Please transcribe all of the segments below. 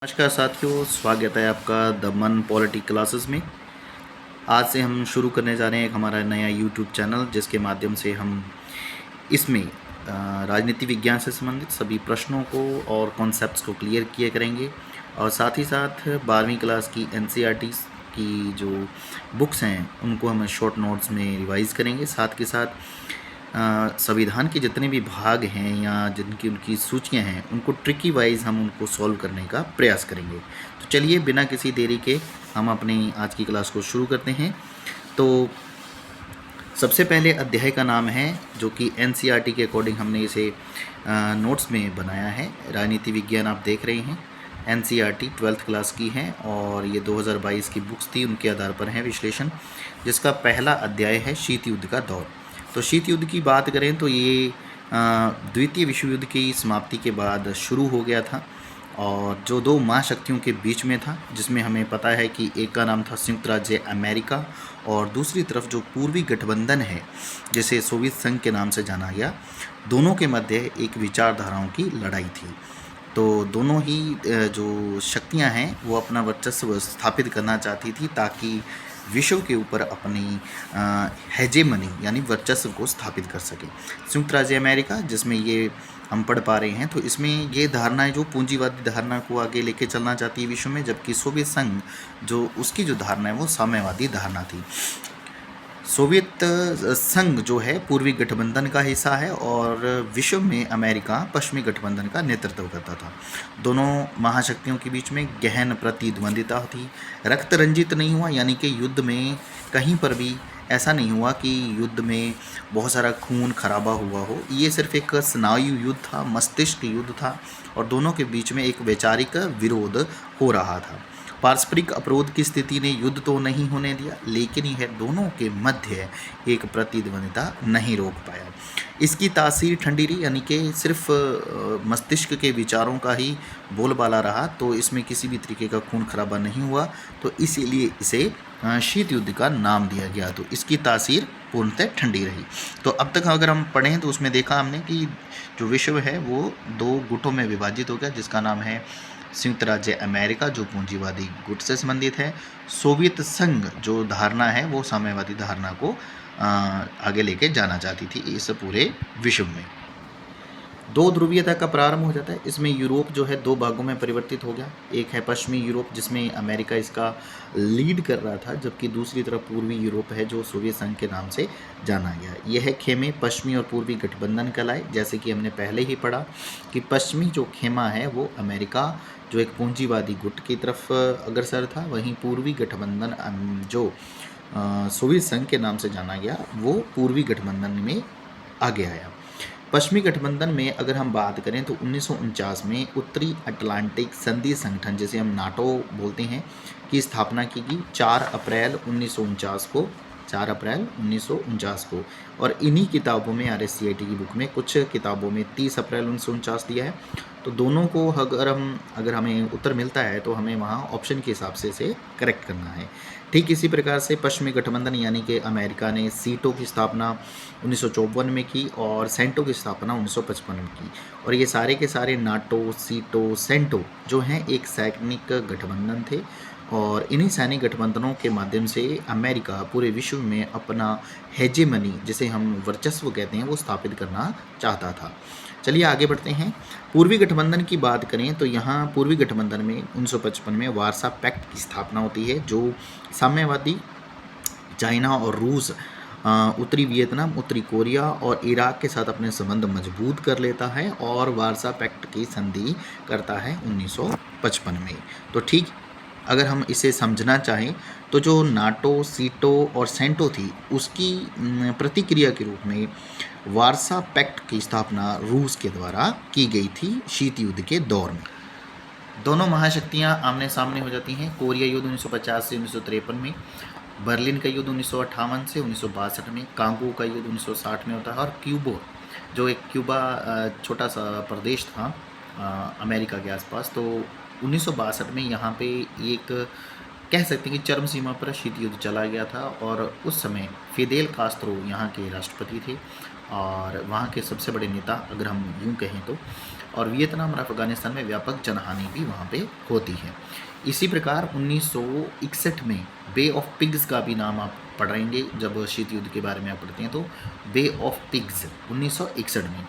नमस्कार साथियों, स्वागत है आपका द मन पॉलिटी क्लासेस में। आज से हम शुरू करने जा रहे हैं एक हमारा नया यूट्यूब चैनल, जिसके माध्यम से हम इसमें राजनीति विज्ञान से संबंधित सभी प्रश्नों को और कॉन्सेप्ट्स को क्लियर किया करेंगे। और साथ ही साथ 12वीं क्लास की एनसीईआरटी की जो बुक्स हैं उनको हम शॉर्ट नोट्स में रिवाइज़ करेंगे। साथ के साथ संविधान के जितने भी भाग हैं या जिनकी उनकी सूचियां हैं उनको ट्रिकी वाइज हम उनको सॉल्व करने का प्रयास करेंगे। तो चलिए बिना किसी देरी के हम अपनी आज की क्लास को शुरू करते हैं। तो सबसे पहले अध्याय का नाम है, जो कि एनसीईआरटी के अकॉर्डिंग हमने इसे नोट्स में बनाया है। राजनीति विज्ञान आप देख रहे हैं, एनसीईआरटी 12th क्लास की है और ये 2022 की बुक्स थी, उनके आधार पर है विश्लेषण, जिसका पहला अध्याय है शीत युद्ध का दौर। तो शीत युद्ध की बात करें तो ये द्वितीय विश्व युद्ध की समाप्ति के बाद शुरू हो गया था और जो दो महाशक्तियों के बीच में था, जिसमें हमें पता है कि एक का नाम था संयुक्त राज्य अमेरिका और दूसरी तरफ जो पूर्वी गठबंधन है जिसे सोवियत संघ के नाम से जाना गया, दोनों के मध्य एक विचारधाराओं की लड़ाई थी। तो दोनों ही जो शक्तियां हैं वो अपना वर्चस्व स्थापित करना चाहती थी ताकि विश्व के ऊपर अपनी हेजेमनी यानी वर्चस्व को स्थापित कर सके। संयुक्त राज्य अमेरिका, जिसमें ये हम पढ़ पा रहे हैं, तो इसमें ये धारणा है जो पूंजीवादी धारणा को आगे लेके चलना चाहती है विश्व में, जबकि सोवियत संघ जो उसकी जो धारणा है वो साम्यवादी धारणा थी। सोवियत संघ जो है पूर्वी गठबंधन का हिस्सा है और विश्व में अमेरिका पश्चिमी गठबंधन का नेतृत्व करता था। दोनों महाशक्तियों के बीच में गहन प्रतिद्वंदिता थी। रक्त रंजित नहीं हुआ, यानी कि युद्ध में कहीं पर भी ऐसा नहीं हुआ कि युद्ध में बहुत सारा खून खराबा हुआ हो। ये सिर्फ एक स्नायु युद्ध था, मस्तिष्क युद्ध था और दोनों के बीच में एक वैचारिक विरोध हो रहा था। पारस्परिक अपरोध की स्थिति ने युद्ध तो नहीं होने दिया, लेकिन यह दोनों के मध्य एक प्रतिद्वंदिता नहीं रोक पाया। इसकी तासीर ठंडी रही, यानी कि सिर्फ मस्तिष्क के विचारों का ही बोलबाला रहा, तो इसमें किसी भी तरीके का खून खराबा नहीं हुआ, तो इसीलिए इसे शीत युद्ध का नाम दिया गया। तो इसकी तासीर पूर्णतः ठंडी रही। तो अब तक अगर हम पढ़ें तो उसमें देखा हमने कि जो विश्व है वो दो गुटों में विभाजित हो गया, जिसका नाम है संयुक्त राज्य अमेरिका जो पूंजीवादी गुट से संबंधित है, सोवियत संघ जो धारणा है वो साम्यवादी धारणा को आगे लेके जाना चाहती थी इस पूरे विश्व में। दो ध्रुवीयता का प्रारंभ हो जाता है। इसमें यूरोप जो है दो भागों में परिवर्तित हो गया। एक है पश्चिमी यूरोप, जिसमें अमेरिका इसका लीड कर रहा था, जबकि दूसरी तरफ पूर्वी यूरोप है जो सोवियत संघ के नाम से जाना गया। यह खेमे पश्चिमी और पूर्वी गठबंधन कहलाए। जैसे कि हमने पहले ही पढ़ा कि पश्चिमी जो खेमा है वो अमेरिका जो एक पूंजीवादी गुट की तरफ अग्रसर था, वहीं पूर्वी गठबंधन जो सोवियत संघ के नाम से जाना गया वो पूर्वी गठबंधन में आगे आया। पश्चिमी गठबंधन में अगर हम बात करें तो 1949 में उत्तरी अटलांटिक संधि संगठन, जिसे हम नाटो बोलते हैं, की स्थापना की गई 4 अप्रैल 1949 को। और इन्हीं किताबों में RSCIT की बुक में कुछ किताबों में 30 अप्रैल 1949 दिया है। तो दोनों को अगर हमें उत्तर मिलता है तो हमें वहाँ ऑप्शन के हिसाब से इसे करेक्ट करना है। ठीक इसी प्रकार से पश्चिमी गठबंधन यानी कि अमेरिका ने सीटो की स्थापना 1954 में की और सेंटो की स्थापना 1955 में की। और ये सारे के सारे नाटो, सीटो, सेंटो जो हैं एक सैनिक गठबंधन थे और इन्हीं सैनिक गठबंधनों के माध्यम से अमेरिका पूरे विश्व में अपना हेजेमनी, जिसे हम वर्चस्व कहते हैं, वो स्थापित करना चाहता था। चलिए आगे बढ़ते हैं। पूर्वी गठबंधन की बात करें तो यहाँ पूर्वी गठबंधन में 1955 में वार्सा पैक्ट की स्थापना होती है, जो साम्यवादी चाइना और रूस उत्तरी वियतनाम, उत्तरी कोरिया और इराक के साथ अपने संबंध मजबूत कर लेता है और वार्सा पैक्ट की संधि करता है 1955 में। तो ठीक अगर हम इसे समझना चाहें तो जो नाटो, सीटो और सेंटो थी उसकी प्रतिक्रिया के रूप में वार्सा पैक्ट की स्थापना रूस के द्वारा की गई थी शीत युद्ध के दौर में। दोनों महाशक्तियां आमने सामने हो जाती हैं। कोरिया युद्ध 1950 से 1953 में, बर्लिन का युद्ध 1958 से 1962 में, कांगो का युद्ध 1960 में होता है और क्यूबो जो एक क्यूबा छोटा सा प्रदेश था अमेरिका के आसपास, तो 1962 में यहाँ पे एक कह सकते हैं कि चरम सीमा पर शीत युद्ध चला गया था और उस समय फिदेल कास्त्रो यहाँ के राष्ट्रपति थे और वहाँ के सबसे बड़े नेता अगर हम यूँ कहें तो और वियतनाम और अफगानिस्तान में व्यापक जनहानि भी वहाँ पे होती है। इसी प्रकार 1961 में बे ऑफ पिग्स का भी नाम आप पढ़ेंगे जब शीत युद्ध के बारे में आप पढ़ते हैं, तो बे ऑफ पिग्स 1961 में।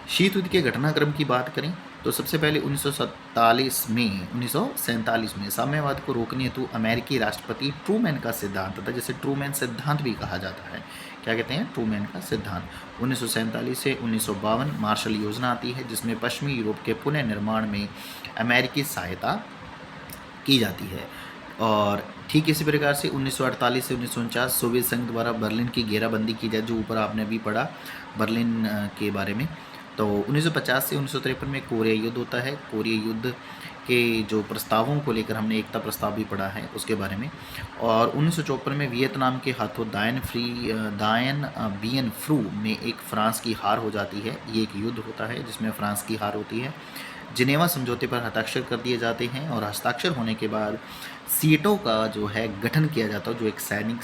शीत युद्ध के घटनाक्रम की बात करें तो सबसे पहले 1947 में साम्यवाद को रोकने हेतु अमेरिकी राष्ट्रपति ट्रूमैन का सिद्धांत था, जिसे ट्रूमैन सिद्धांत भी कहा जाता है। क्या कहते हैं? ट्रूमैन का सिद्धांत। 1947 से 1952 मार्शल योजना आती है, जिसमें पश्चिमी यूरोप के पुनर्निर्माण में अमेरिकी सहायता की जाती है। और ठीक इसी प्रकार से 1948 से 1949 सोवियत संघ द्वारा बर्लिन की घेराबंदी की जाए, जो ऊपर आपने अभी पढ़ा बर्लिन के बारे में। तो 1950 से 1953 में कोरिया युद्ध होता है। कोरिया युद्ध के जो प्रस्तावों को लेकर हमने एकता प्रस्ताव भी पढ़ा है उसके बारे में। और 1954 में वियतनाम के हाथों दायन बियन फ्रू में एक फ्रांस की हार हो जाती है। ये एक युद्ध होता है जिसमें फ्रांस की हार होती है। जिनेवा समझौते पर हस्ताक्षर कर दिए जाते हैं और हस्ताक्षर होने के बाद सीटों का जो है गठन किया जाता है, जो एक सैनिक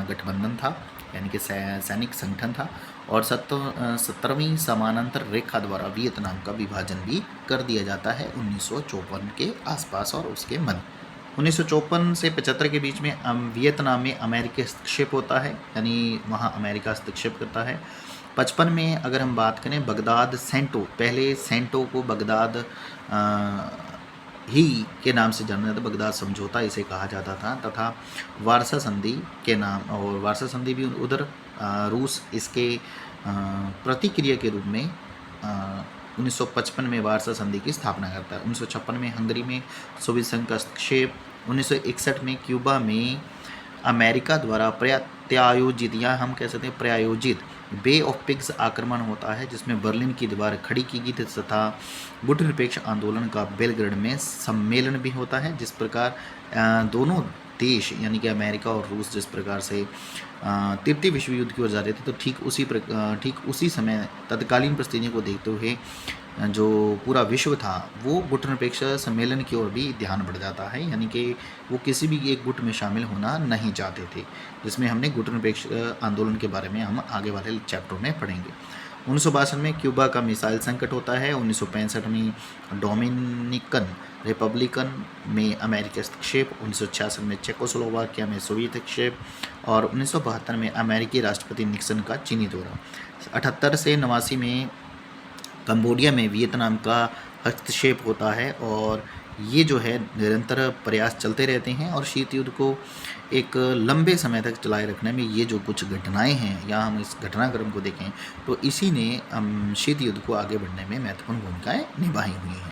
गठबंधन था, यानी कि सैनिक संगठन था। और 17वीं समानांतर रेखा द्वारा वियतनाम का विभाजन भी कर दिया जाता है 1954 के आसपास और उसके मध्य। 1954 से 75 के बीच में वियतनाम में अमेरिकी हस्तक्षेप होता है, यानी वहाँ अमेरिका हस्तक्षेप करता है। 55 में अगर हम बात करें बगदाद सेंटो, पहले सेंटो को बगदाद ही के नाम से जाना जाता, बगदाद समझौता इसे कहा जाता था, तथा वारसा संधि के नाम, और वारसा संधि भी उधर रूस इसके प्रतिक्रिया के रूप में 1955 में वारसा संधि की स्थापना करता है। 1956 में हंगरी में सोवियत संघ का हस्तक्षेप। 1961 में क्यूबा में अमेरिका द्वारा प्रत्यायोजित या हम कह सकते हैं प्रायोजित बे ऑफ पिग्स आक्रमण होता है, जिसमें बर्लिन की दीवार खड़ी की गई थी तथा गुटनिरपेक्ष आंदोलन का बेलग्रेड में सम्मेलन भी होता है। जिस प्रकार दोनों देश यानी कि अमेरिका और रूस जिस प्रकार से तृतीय विश्व युद्ध की ओर जा रहे थे, तो ठीक उसी समय तत्कालीन परिस्थितियों को देखते हुए जो पूरा विश्व था वो गुटनिरपेक्ष सम्मेलन की ओर भी ध्यान बढ़ जाता है, यानी कि वो किसी भी एक गुट में शामिल होना नहीं चाहते थे, जिसमें हमने गुटनिरपेक्ष आंदोलन के बारे में हम आगे वाले चैप्टर में पढ़ेंगे। 1962 में क्यूबा का मिसाइल संकट होता है। 1965 में डोमिनिकन रिपब्लिकन में अमेरिकी हस्तक्षेप। 1966 में चेकोस्लोवाकिया में सोवियत हस्तक्षेप। और 1972 में अमेरिकी राष्ट्रपति निक्सन का चीनी दौरा। 78 से 89 में कंबोडिया में वियतनाम का हस्तक्षेप होता है। और ये जो है निरंतर प्रयास चलते रहते हैं और शीत युद्ध को एक लंबे समय तक चलाए रखने में ये जो कुछ घटनाएं हैं, या हम इस घटनाक्रम को देखें तो इसी ने शीत युद्ध को आगे बढ़ने में महत्वपूर्ण भूमिकाएं निभाई हुई हैं।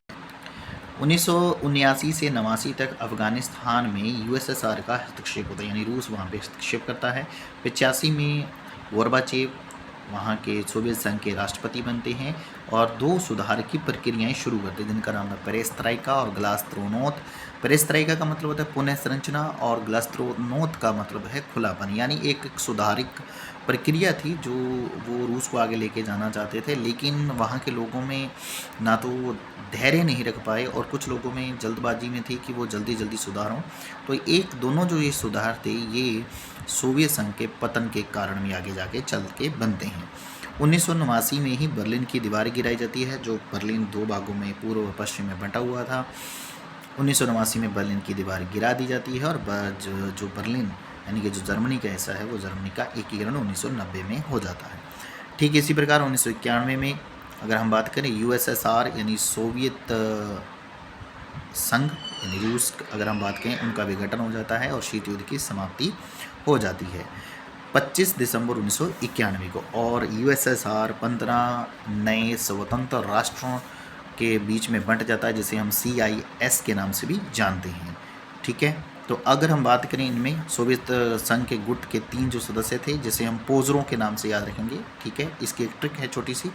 1979 से 89 तक अफगानिस्तान में यूएसएसआर का हस्तक्षेप होता है, यानी रूस वहाँ पे हस्तक्षेप करता है। 85 में गोर्बाचेव वहाँ के सोवियत संघ के राष्ट्रपति बनते हैं और दो सुधार की प्रक्रियाएं शुरू करते हैं, जिनका नाम है पेरेस्ट्राइका और ग्लास्त्रोनोत। पेरेस्ट्राइका का मतलब होता है पुनः संरचना और ग्लास्त्रोनोत का मतलब है खुलापन, यानी एक सुधारिक प्रक्रिया थी जो वो रूस को आगे लेके जाना चाहते थे, लेकिन वहाँ के लोगों में ना तो धैर्य नहीं रख पाए और कुछ लोगों में जल्दबाजी में थी कि वो जल्दी जल्दी सुधार हों। तो दोनों जो ये सुधार थे ये सोवियत संघ के पतन के कारण भी आगे जाके चल के बनते हैं। 1989 में ही बर्लिन की दीवार गिराई जाती है, जो बर्लिन दो भागों में पूर्व और पश्चिम में बंटा हुआ था। 1989 में बर्लिन की दीवार गिरा दी जाती है और जो बर्लिन यानी कि जो जर्मनी का हिस्सा है वो जर्मनी का एकीकरण 1990 में हो जाता है। ठीक इसी प्रकार 1991 में अगर हम बात करें यूएसएसआर यानी सोवियत संघ यानी रूस अगर हम बात करें उनका विघटन हो जाता है और शीत युद्ध की समाप्ति हो जाती है 25 दिसंबर 1991 को। और यूएसएसआर 15 नए स्वतंत्र राष्ट्रों के बीच में बंट जाता है, जिसे हम CIS के नाम से भी जानते हैं। ठीक है, तो अगर हम बात करें इनमें सोवियत संघ के गुट के 3 जो सदस्य थे, जिसे हम पोजरों के नाम से याद रखेंगे। ठीक है, इसकी एक ट्रिक है छोटी सी,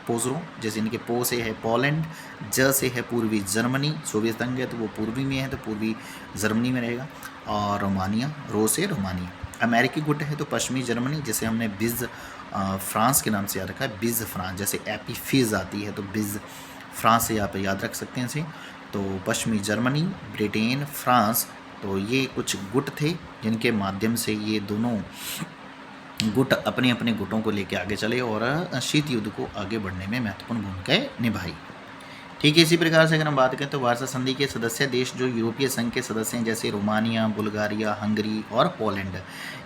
पोजरों, जैसे इनके पो से है पोलैंड, ज से है पूर्वी जर्मनी, सोवियत संघ है तो वो पूर्वी में है तो पूर्वी जर्मनी में रहेगा, और रोमानिया, रो से रोमानिया। अमेरिकी गुट है तो पश्चिमी जर्मनी, जिसे हमने बिज फ्रांस के नाम से याद रखा है, बिज फ्रांस, जैसे एपी फिज आती है तो बिज फ्रांस से आप याद रख सकते हैं इसे। तो पश्चिमी जर्मनी, ब्रिटेन, फ्रांस, तो ये कुछ गुट थे जिनके माध्यम से ये दोनों गुट अपने अपने गुटों को लेकर आगे चले और शीत युद्ध को आगे बढ़ने में महत्वपूर्ण भूमिकाएं निभाई। ठीक है, इसी प्रकार से अगर हम बात करें तो वार्सा संधि के सदस्य देश जो यूरोपीय संघ के सदस्य हैं, जैसे रोमानिया, बुल्गारिया, हंगरी और पोलैंड,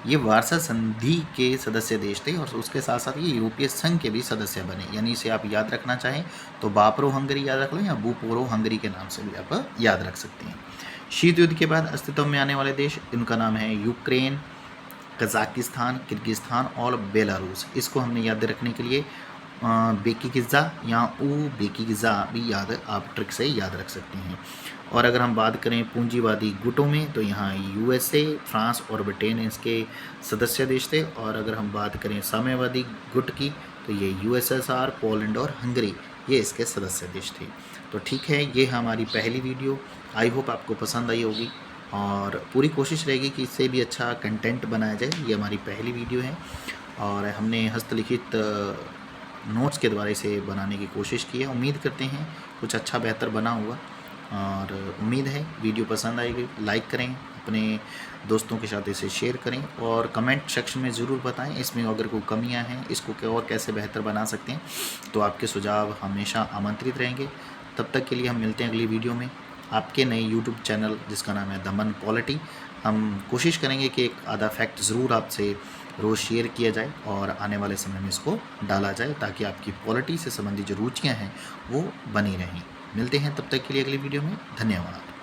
ये वार्सा संधि के सदस्य देश थे और उसके साथ साथ ये यूरोपीय संघ के भी सदस्य बने। यानी इसे आप याद रखना चाहें तो बापरो हंगरी याद रख लो या बूपोरो हंगरी के नाम से भी आप याद रख सकते हैं। शीत युद्ध के बाद अस्तित्व में आने वाले देश, इनका नाम है यूक्रेन, कजाकिस्तान, किर्गिस्तान और बेलारूस। इसको हमने याद रखने के लिए बेकिगिज़ा या बेकिगिज़ा भी याद आप ट्रिक से याद रख सकते हैं। और अगर हम बात करें पूंजीवादी गुटों में तो यहाँ यूएसए, फ्रांस और ब्रिटेन इसके सदस्य देश थे। और अगर हम बात करें साम्यवादी गुट की तो ये यूएसएसआर, पोलैंड और हंगरी ये इसके सदस्य देश थे। तो ठीक है, ये हमारी पहली वीडियो, आई होप आपको पसंद आई होगी और पूरी कोशिश रहेगी कि इससे भी अच्छा कंटेंट बनाया जाए। ये हमारी पहली वीडियो है और हमने हस्तलिखित नोट्स के द्वारा इसे बनाने की कोशिश की है। उम्मीद करते हैं कुछ अच्छा बेहतर बना होगा और उम्मीद है वीडियो पसंद आएगी। लाइक करें, अपने दोस्तों के साथ इसे शेयर करें और कमेंट सेक्शन में ज़रूर बताएं इसमें अगर कोई कमियां हैं, इसको और कैसे बेहतर बना सकते हैं। तो आपके सुझाव हमेशा आमंत्रित रहेंगे। तब तक के लिए हम मिलते हैं अगली वीडियो में आपके नए यूट्यूब चैनल जिसका नाम है दमन पॉलिटी। हम कोशिश करेंगे कि एक आधा फैक्ट ज़रूर आपसे रोज़ शेयर किया जाए और आने वाले समय में इसको डाला जाए ताकि आपकी पॉलिटी से संबंधित जो रुचियाँ हैं वो बनी रहें। मिलते हैं तब तक के लिए अगली वीडियो में। धन्यवाद।